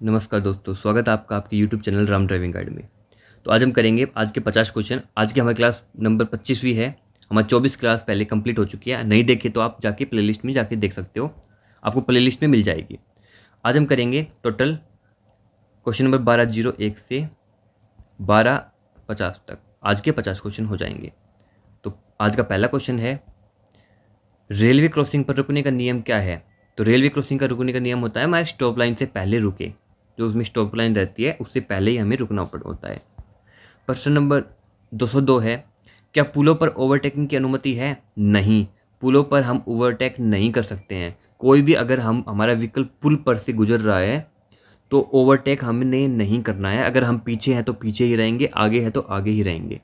नमस्कार दोस्तों, स्वागत है आपका आपके YouTube channel Ram driving guide में। तो आज हम करेंगे आज के 50 क्वेश्चन। आज की हमारी क्लास नंबर 25वीं है। हमारी 24 क्लास पहले कंप्लीट हो चुकी है। नहीं देखे तो आप जाके प्लेलिस्ट में जाके देख सकते हो, आपको प्लेलिस्ट में मिल जाएगी। आज हम करेंगे टोटल क्वेश्चन नंबर 1201 से 1250 तक। आज के 50 क्वेश्चन हो जाएंगे। तो आज का पहला क्वेश्चन है, रेलवे क्रॉसिंग पर रुकने का नियम क्या है। तो रेलवे क्रॉसिंग का रुकने का नियम होता है हमारे स्टॉप लाइन से पहले रुके। जो उसमें स्टॉप लाइन रहती है उससे पहले ही हमें रुकना होता है। प्रश्न नंबर 202 है, क्या पुलों पर ओवरटेकिंग की अनुमति है। नहीं, पुलों पर हम ओवरटेक नहीं कर सकते हैं। कोई भी अगर हमारा व्हीकल पुल पर से गुजर रहा है तो ओवरटेक हमने नहीं करना है। अगर हम पीछे हैं तो पीछे ही रहेंगे, आगे है तो आगे ही रहेंगे।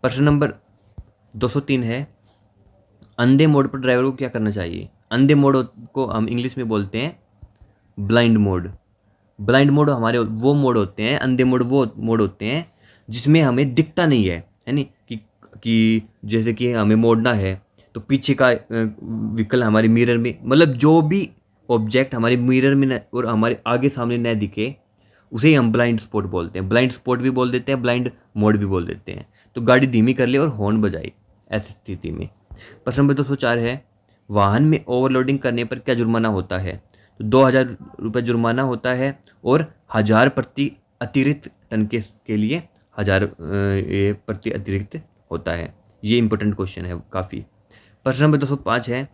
प्रश्न नंबर 203 है, अंधे मोड पर ड्राइवर को क्या करना चाहिए। अंधे मोड को हम इंग्लिश में बोलते हैं ब्लाइंड मोड। ब्लाइंड मोड हमारे वो मोड होते हैं, अंधे मोड वो मोड होते हैं जिसमें हमें दिखता नहीं है नहीं कि जैसे कि हमें मोड़ना है तो पीछे का व्हीकल हमारे मिरर में, मतलब जो भी ऑब्जेक्ट हमारे मिरर में और हमारे आगे सामने न दिखे उसे ही हम ब्लाइंड स्पॉट बोलते हैं। ब्लाइंड स्पॉट भी बोल देते हैं, ब्लाइंड मोड भी बोल देते हैं। तो गाड़ी धीमी कर ले और हॉर्न बजाए ऐसी स्थिति में। प्रश्न नंबर 204 है, वाहन में ओवरलोडिंग करने पर क्या जुर्माना होता है। तो 2000 रुपये जुर्माना होता है और 1000 प्रति अतिरिक्त टन के लिए 1000 प्रति अतिरिक्त होता है। ये इंपॉर्टेंट क्वेश्चन है काफ़ी। प्रश्न नंबर 205 है,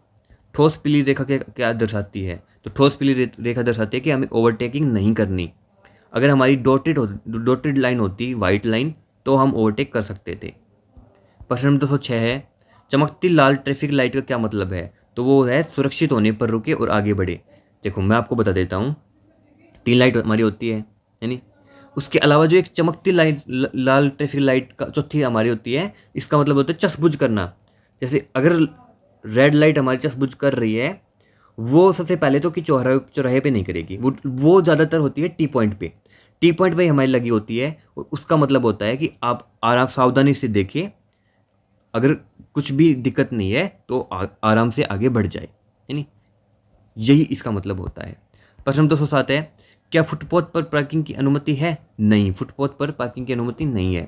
ठोस पीली रेखा क्या दर्शाती है। तो ठोस पीली रेखा दर्शाती है कि हमें ओवरटेकिंग नहीं करनी। अगर हमारी डॉटेड लाइन होती, वाइट लाइन, तो हम ओवरटेक कर सकते थे। प्रश्न नंबर 206 है, चमकती लाल ट्रैफिक लाइट का क्या मतलब है। तो वो है सुरक्षित होने पर रुके और आगे बढ़े। देखो मैं आपको बता देता हूँ, 3 लाइट हमारी होती है यानी उसके अलावा जो एक चमकती लाइट लाल ट्रैफिक लाइट का चौथी हमारी होती है, इसका मतलब होता है चश्बुझ करना। जैसे अगर रेड लाइट हमारी चश्बुझ कर रही है, वो सबसे पहले तो कि चौराहे चौराहे पे नहीं करेगी, वो ज़्यादातर होती है टी पॉइंट पे। टी पॉइंट पे हमारी लगी होती है और उसका मतलब होता है कि आप आराम सावधानी से देखिए, अगर कुछ भी दिक्कत नहीं है तो आराम से आगे बढ़ जाए, यानी यही इसका मतलब होता है। प्रश्न 207 है, क्या फुटपाथ पर पार्किंग की अनुमति है। नहीं, फुटपाथ पर पार्किंग की अनुमति नहीं है।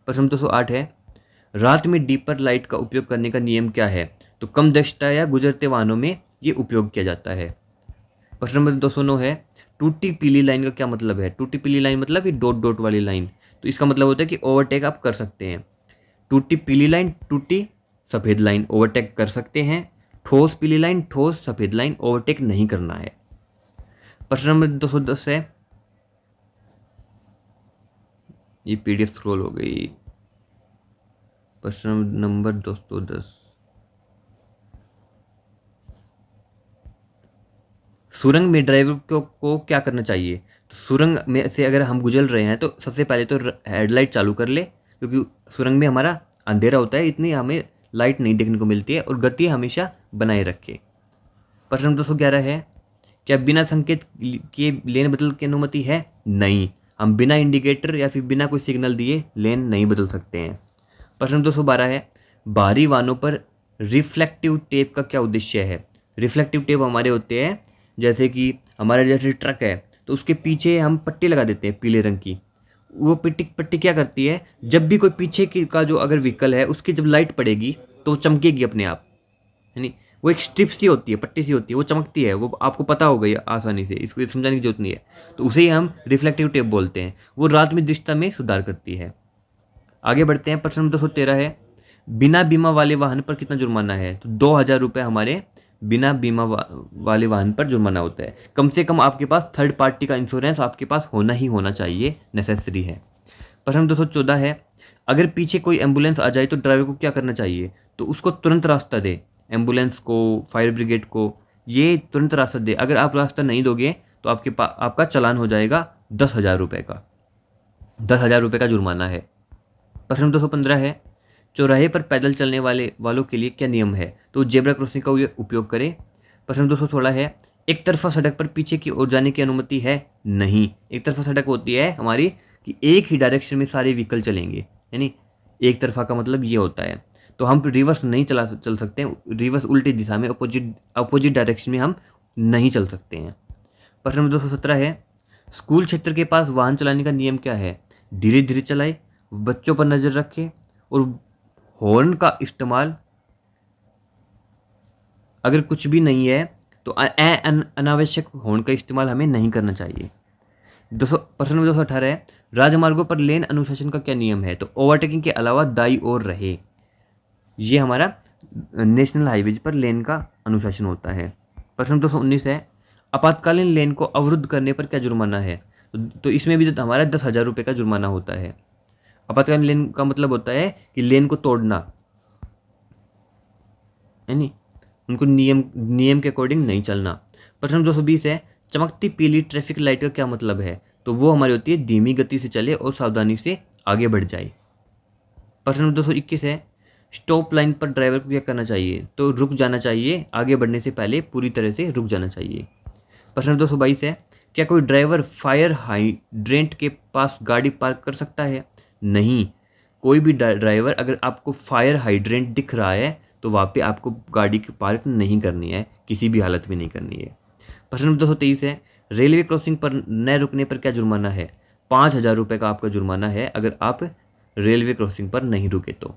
प्रश्न 208 है, रात में डीपर लाइट का उपयोग करने का नियम क्या है। तो कम दक्षता या गुजरते वाहनों में ये उपयोग किया जाता है। प्रश्न नंबर 209 है, टूटी पीली लाइन का क्या मतलब है। टूटी पीली लाइन मतलब ये डॉट डॉट वाली लाइन। तो इसका मतलब होता है कि ओवरटेक आप कर सकते हैं। टूटी पीली लाइन, टूटी सफ़ेद लाइन, ओवरटेक कर सकते हैं। ठोस पीली लाइन, ठोस सफ़ेद लाइन, ओवरटेक नहीं करना है। प्रश्न नंबर 210 है, ये PDF स्क्रॉल हो गई। प्रश्न नंबर 210, सुरंग में ड्राइवर को क्या करना चाहिए। तो सुरंग में से अगर हम गुजर रहे हैं तो सबसे पहले तो हेडलाइट चालू कर ले, क्योंकि सुरंग में हमारा अंधेरा होता है, इतनी हमें लाइट नहीं देखने को मिलती है, और गति हमेशा बनाए रखे। प्रश्न नंबर 211 है, क्या बिना संकेत के लेन बदल की अनुमति है। नहीं, हम बिना इंडिकेटर या फिर बिना कोई सिग्नल दिए लेन नहीं बदल सकते हैं। प्रश्न 212 है, बाहरी वाहनों पर रिफ्लेक्टिव टेप का क्या उद्देश्य है। रिफ्लेक्टिव टेप हमारे होते हैं, जैसे कि हमारा जैसे ट्रक है तो उसके पीछे हम पट्टी लगा देते हैं पीले रंग की। वो पट्टी पट्टी क्या करती है, जब भी कोई पीछे की का जो अगर व्हीकल है उसकी जब लाइट पड़ेगी तो वो चमकेगी अपने आप, यानी वो एक स्ट्रिप सी होती है, पट्टी सी होती है, वो चमकती है। वो आपको पता होगा ये आसानी से, इसको समझाने की जरूरत नहीं है। तो उसे ही हम रिफ्लेक्टिव टेप बोलते हैं। वो रात में दृष्टता में सुधार करती है। आगे बढ़ते हैं। प्रश्न नंबर 213 है, बिना बीमा वाले वाहन पर कितना जुर्माना है। तो 2000 रुपये हमारे बिना बीमा वाले वाहन पर जुर्माना होता है। कम से कम आपके पास थर्ड पार्टी का इंश्योरेंस आपके पास होना ही होना चाहिए, नेसेसरी है। प्रश्न 214 है, अगर पीछे कोई एम्बुलेंस आ जाए तो ड्राइवर को क्या करना चाहिए। तो उसको तुरंत रास्ता दे, एम्बुलेंस को, फायर ब्रिगेड को, ये तुरंत रास्ता दे। अगर आप रास्ता नहीं दोगे तो आपका चालान हो जाएगा 10,000 रुपये का। 10,000 रुपये का जुर्माना है। प्रश्न 215 है, चौराहे पर पैदल चलने वालों के लिए क्या नियम है। तो जेब्रा क्रॉसिंग का उपयोग करें। प्रश्न 216 है, एक तरफा सड़क पर पीछे की ओर जाने की अनुमति है। नहीं, एक तरफा सड़क होती है हमारी कि एक ही डायरेक्शन में सारे व्हीकल चलेंगे, यानी एक तरफा का मतलब ये होता है। तो हम रिवर्स नहीं चल सकते हैं, रिवर्स उल्टी दिशा में, अपोजिट डायरेक्शन में हम नहीं चल सकते हैं। प्रश्न नंबर 217 है, स्कूल क्षेत्र के पास वाहन चलाने का नियम क्या है? धीरे धीरे चलाए, बच्चों पर नज़र रखें और हॉर्न का इस्तेमाल अगर कुछ भी नहीं है तो अनावश्यक हॉर्न का इस्तेमाल हमें नहीं करना चाहिए। प्रश्न नंबर 218 है, राजमार्गों पर लेन अनुशासन का क्या नियम है? तो ओवरटेकिंग के अलावा दाई ओर रहे। ये हमारा नेशनल हाईवेज पर लेन का अनुशासन होता है। प्रश्न नंबर 219 है, आपातकालीन लेन को अवरुद्ध करने पर क्या जुर्माना है? तो इसमें भी हमारा 10,000 रुपये का जुर्माना होता है। आपातकालीन लेन का मतलब होता है कि लेन को तोड़ना, है नहीं, उनको नियम के अकॉर्डिंग नहीं चलना। प्रश्न 220 है, चमकती पीली ट्रैफिक लाइट का क्या मतलब है? तो वो हमारी होती है धीमी गति से चले और सावधानी से आगे बढ़ जाए। प्रश्न नंबर 221 है, स्टॉप लाइन पर ड्राइवर को क्या करना चाहिए? तो रुक जाना चाहिए, आगे बढ़ने से पहले पूरी तरह से रुक जाना चाहिए। प्रश्न नंबर 222 है, क्या कोई ड्राइवर फायर हाइड्रेंट के पास गाड़ी पार्क कर सकता है? नहीं, कोई भी ड्राइवर, अगर आपको फायर हाइड्रेंट दिख रहा है तो वहाँ पे आपको गाड़ी की पार्क नहीं करनी है, किसी भी हालत में नहीं करनी है। प्रश्न नंबर 223 है, रेलवे क्रॉसिंग पर न रुकने पर क्या जुर्माना है? 5,000 रुपये का आपका जुर्माना है अगर आप रेलवे क्रॉसिंग पर नहीं रुके तो।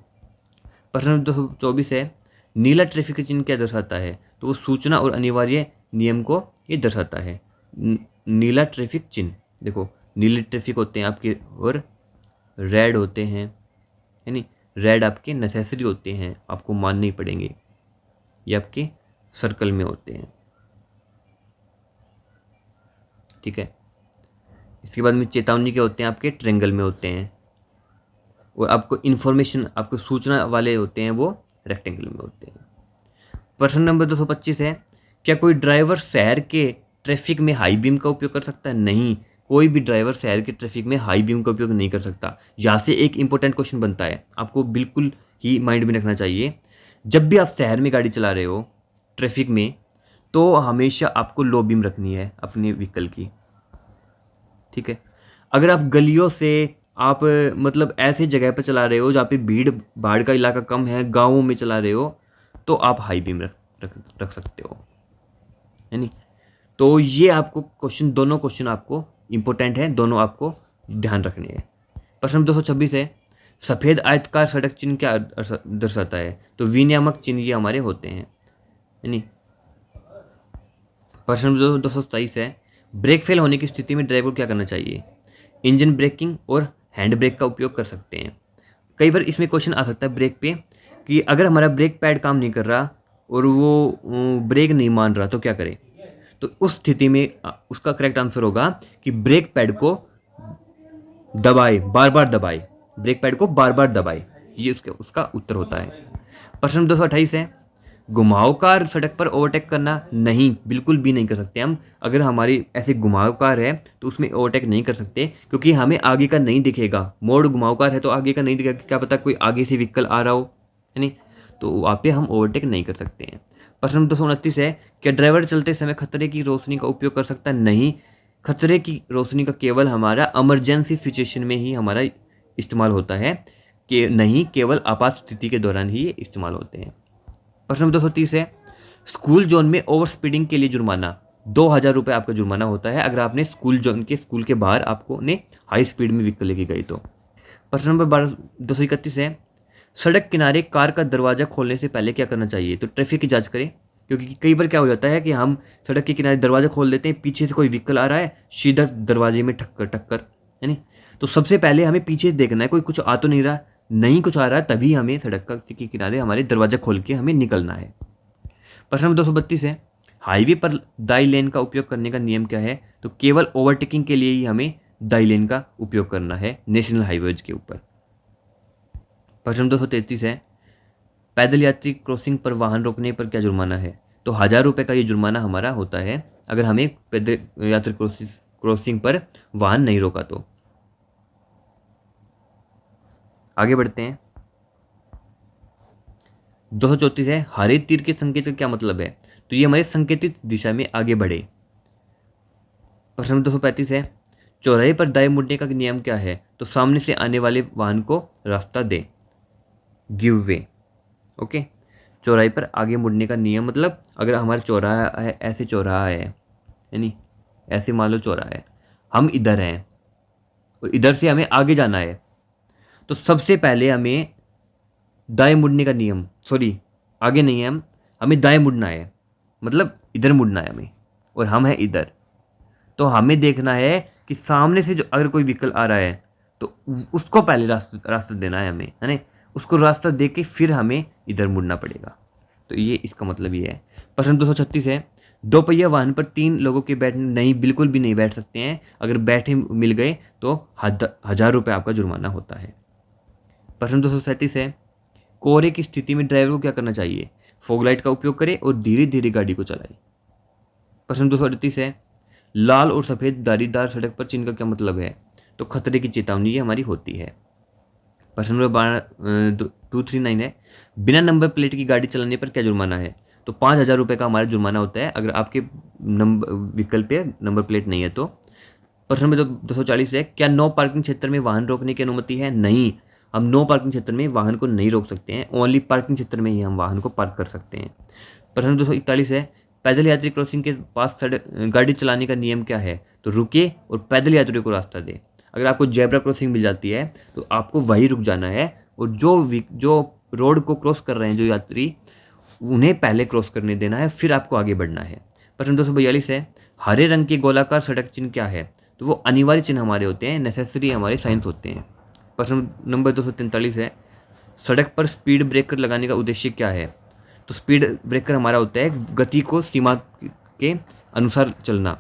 प्रश्न नंबर 224 है, नीला ट्रैफिक चिन्ह क्या दर्शाता है? तो वो सूचना और अनिवार्य नियम को ये दर्शाता है। नीला ट्रैफिक चिन्ह, देखो नीले ट्रैफिक होते हैं आपके और रेड होते हैं, यानी रेड आपके नेसेसरी होते हैं, आपको मानने ही पड़ेंगे, ये आपके सर्कल में होते हैं, ठीक है। इसके बाद में चेतावनी के होते हैं आपके ट्रेंगल में होते हैं, और आपको इन्फॉर्मेशन, आपको सूचना वाले होते हैं वो रेक्टेंगल में होते हैं। प्रश्न नंबर 225 है, क्या कोई ड्राइवर शहर के ट्रैफिक में हाई बीम का उपयोग कर सकता है? नहीं, कोई भी ड्राइवर शहर के ट्रैफिक में हाई बीम का उपयोग नहीं कर सकता। यहाँ से एक इंपॉर्टेंट क्वेश्चन बनता है, आपको बिल्कुल ही माइंड में रखना चाहिए। जब भी आप शहर में गाड़ी चला रहे हो ट्रैफिक में, तो हमेशा आपको लो बीम रखनी है अपने व्हीकल की, ठीक है। अगर आप गलियों से, आप मतलब ऐसे जगह पर चला रहे हो जहाँ पे भीड़ भाड़ का इलाका कम है, गाँवों में चला रहे हो, तो आप हाई बीम रख सकते हो, है नहीं। तो ये आपको क्वेश्चन, दोनों क्वेश्चन आपको इंपॉर्टेंट है, दोनों आपको ध्यान रखने हैं। प्रश्न 226 है, सफ़ेद आयतकार सड़क चिन्ह क्या दर्शाता है? तो विनियामक चिन्ह ये हमारे होते हैं, है नहीं। प्रश्न 227 है, ब्रेक फेल होने की स्थिति में ड्राइवर को क्या करना चाहिए? इंजन ब्रेकिंग और हैंड ब्रेक का उपयोग कर सकते हैं। कई बार इसमें क्वेश्चन आ सकता है ब्रेक पे कि अगर हमारा ब्रेक पैड काम नहीं कर रहा और वो ब्रेक नहीं मान रहा तो क्या करें? तो उस स्थिति में उसका करेक्ट आंसर होगा कि ब्रेक पैड को दबाए, बार बार दबाए, ब्रेक पैड को बार बार दबाए, ये उसका उत्तर होता है। प्रश्न 228 है, घुमावदार सड़क पर ओवरटेक करना? नहीं, बिल्कुल भी नहीं कर सकते हम। अगर हमारी ऐसे घुमावदार है तो उसमें ओवरटेक नहीं कर सकते, क्योंकि हमें आगे का नहीं दिखेगा। मोड़ घुमावदार है तो आगे का नहीं दिखेगा, क्या पता कोई आगे से व्हीकल आ रहा हो, है नहीं, तो वहाँ पे हम ओवरटेक नहीं कर सकते हैं। प्रश्न 229 है, क्या ड्राइवर चलते समय खतरे की रोशनी का उपयोग कर सकता है? नहीं, खतरे की रोशनी का केवल हमारा इमरजेंसी सिचुएशन में ही हमारा इस्तेमाल होता है, कि नहीं, केवल आपात स्थिति के दौरान ही ये इस्तेमाल होते हैं। प्रश्न नंबर 230 है, स्कूल जोन में ओवर स्पीडिंग के लिए जुर्माना? 2,000 रुपये आपका जुर्माना होता है अगर आपने स्कूल जोन के, स्कूल के बाहर आपको ने हाई स्पीड में व्हीकल लेके गई तो। प्रश्न नंबर 231 है, सड़क किनारे कार का दरवाज़ा खोलने से पहले क्या करना चाहिए? तो ट्रैफिक की जांच करें, क्योंकि कई बार क्या हो जाता है कि हम सड़क के किनारे दरवाज़ा खोल देते हैं, पीछे से कोई व्हीकल आ रहा है, सीधा दरवाजे में टक्कर, है नहीं। तो सबसे पहले हमें पीछे देखना है, कोई कुछ आ तो नहीं रहा, नहीं कुछ आ रहा है, तभी हमें सड़क के किनारे हमारे दरवाज़ा खोल के हमें निकलना है। प्रश्न नंबर 232 है, हाईवे पर दाई लेन का उपयोग करने का नियम क्या है? तो केवल ओवरटेकिंग के लिए ही हमें दाई लेन का उपयोग करना है नेशनल हाईवेज के ऊपर। प्रश्न नंबर 233 है, पैदल यात्री क्रॉसिंग पर वाहन रोकने पर क्या जुर्माना है? तो 1,000 रुपये का ये जुर्माना हमारा होता है अगर हमें पैदल यात्री क्रॉसिंग पर वाहन नहीं रोका तो। आगे बढ़ते हैं। 234 है, हरे तीर के संकेत का क्या मतलब है? तो ये हमारे संकेतित दिशा में आगे बढ़े। प्रश्न नंबर 235 है, चौराहे पर दाएं मुड़ने का नियम क्या है? तो सामने से आने वाले वाहन को रास्ता दे, गिव वे, ओके। चौराहे पर आगे मुड़ने का नियम मतलब अगर हमारा चौराहा है, ऐसे चौराहा है, नहीं, ऐसे मान लो चौराहा है, हम इधर हैं और इधर से हमें आगे जाना है, तो सबसे पहले हमें दाएं मुड़ने का नियम, सॉरी आगे नहीं है, हमें दाएं मुड़ना है, मतलब इधर मुड़ना है हमें, और हम हैं इधर। तो हमें देखना है कि सामने से जो अगर कोई व्हीकल आ रहा है तो उसको पहले रास्ता देना है हमें, है ना। उसको रास्ता दे के फिर हमें इधर मुड़ना पड़ेगा। तो ये इसका मतलब ये है। प्रश्न 236 है, दो पहिया वाहन पर 3 लोगों के बैठने नहीं, बिल्कुल भी नहीं बैठ सकते हैं। अगर बैठे मिल गए तो 1000 रुपये आपका जुर्माना होता है। प्रश्न 237 है, कोहरे की स्थिति में ड्राइवर को क्या करना चाहिए? फॉग लाइट का उपयोग करे और धीरे धीरे गाड़ी को चलाए। प्रश्न 238 है, लाल और सफ़ेद धारीदार सड़क पर चिन्ह का क्या मतलब है? तो खतरे की चेतावनी ये हमारी होती है। प्रश्न नंबर 239 है, बिना नंबर प्लेट की गाड़ी चलाने पर क्या जुर्माना है? तो 5000 रुपये का हमारा जुर्माना होता है अगर आपके नंबर व्हीकल पे नंबर प्लेट नहीं है तो। प्रश्न नंबर 240 है, क्या नो पार्किंग क्षेत्र में वाहन रोकने की अनुमति है? नहीं, हम नो पार्किंग क्षेत्र में वाहन को नहीं रोक सकते हैं, ओनली पार्किंग क्षेत्र में ही हम वाहन को पार्क कर सकते हैं। प्रश्न 241 है, पैदल यात्री क्रॉसिंग के पास सड़क गाड़ी चलाने का नियम क्या है? तो रुके और पैदल यात्रियों को रास्ता दे। अगर आपको जेब्रा क्रॉसिंग मिल जाती है तो आपको वहीं रुक जाना है, और जो रोड को क्रॉस कर रहे हैं जो यात्री, उन्हें पहले क्रॉस करने देना है, फिर आपको आगे बढ़ना है। प्रश्न 242 है, हरे रंग के गोलाकार सड़क चिन्ह क्या है? तो वो अनिवार्य चिन्ह हमारे होते हैं, नेसेसरी हमारे साइंस होते हैं। प्रश्न नंबर 243 है, सड़क पर स्पीड ब्रेकर लगाने का उद्देश्य क्या है? तो स्पीड ब्रेकर हमारा होता है गति को सीमा के अनुसार चलना,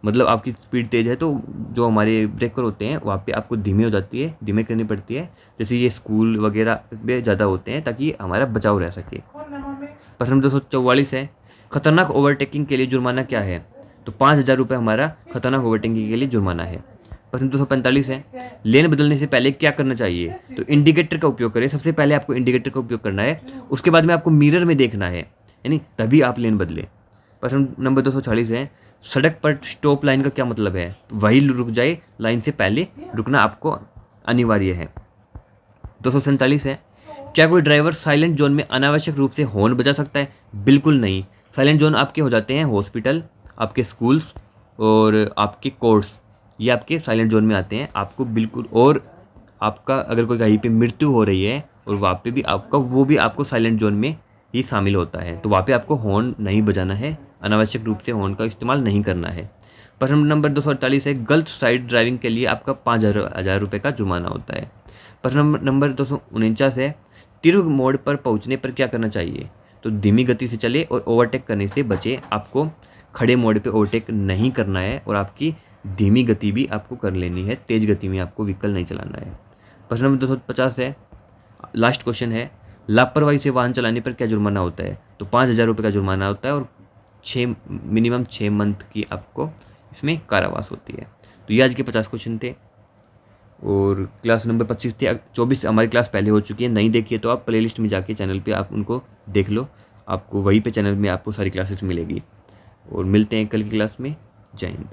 मतलब आपकी स्पीड तेज़ है तो जो हमारे ब्रेकर होते हैं वहाँ पे आपको धीमे हो जाती है, धीमे करनी पड़ती है। जैसे ये स्कूल वगैरह में ज़्यादा होते हैं ताकि हमारा बचाव रह सके। प्रश्न 244 है, खतरनाक ओवरटेकिंग के लिए जुर्माना क्या है? तो 5000 रुपये हमारा खतरनाक ओवरटेकिंग के लिए जुर्माना है। प्रश्न 245 है, लेन बदलने से पहले क्या करना चाहिए? तो इंडिकेटर का उपयोग करें। सबसे पहले आपको इंडिकेटर का उपयोग करना है, उसके बाद में आपको मिरर में देखना है, यानी तभी आप लेन बदलें। प्रश्न नंबर 246 है, सड़क पर स्टॉप लाइन का क्या मतलब है? वही रुक जाए, लाइन से पहले रुकना आपको अनिवार्य है। 247 है, क्या कोई ड्राइवर साइलेंट जोन में अनावश्यक रूप से हॉर्न बजा सकता है? बिल्कुल नहीं। साइलेंट जोन आपके हो जाते हैं हॉस्पिटल, आपके स्कूल्स और आपके कोर्ट्स, ये आपके साइलेंट जोन में आते हैं। आपको बिल्कुल, और आपका अगर कोई कहीं पे मृत्यु हो रही है और वहाँ पे भी आपका, वो भी आपको साइलेंट जोन में ही शामिल होता है, तो वहाँ पे आपको हॉर्न नहीं बजाना है, अनावश्यक रूप से हॉर्न का इस्तेमाल नहीं करना है। प्रश्न नंबर 248 है, गलत साइड ड्राइविंग के लिए आपका 5000 रुपये का जुर्माना होता है। प्रश्न नंबर 249 है, तीव्र मोड़ पर पहुंचने पर क्या करना चाहिए? तो धीमी गति से चले और ओवरटेक करने से बचे। आपको खड़े मोड़ पे ओवरटेक नहीं करना है और आपकी धीमी गति भी आपको कर लेनी है, तेज़ गति में आपको व्हीकल नहीं चलाना है। प्रश्न नंबर 250 है, लास्ट क्वेश्चन है, लापरवाही से वाहन चलाने पर क्या जुर्माना होता है? तो 5000 रुपये का जुर्माना होता है और मिनिमम 6 मंथ की आपको इसमें कारावास होती है। तो ये आज के 50 क्वेश्चन थे और क्लास नंबर 25 थी। 24 हमारी क्लास पहले हो चुकी है, नहीं देखिए तो आप प्लेलिस्ट में जाके चैनल पे आप उनको देख लो, आपको वहीं पे चैनल में आपको सारी क्लासेस मिलेगी। और मिलते हैं कल की क्लास में। जय हिंद।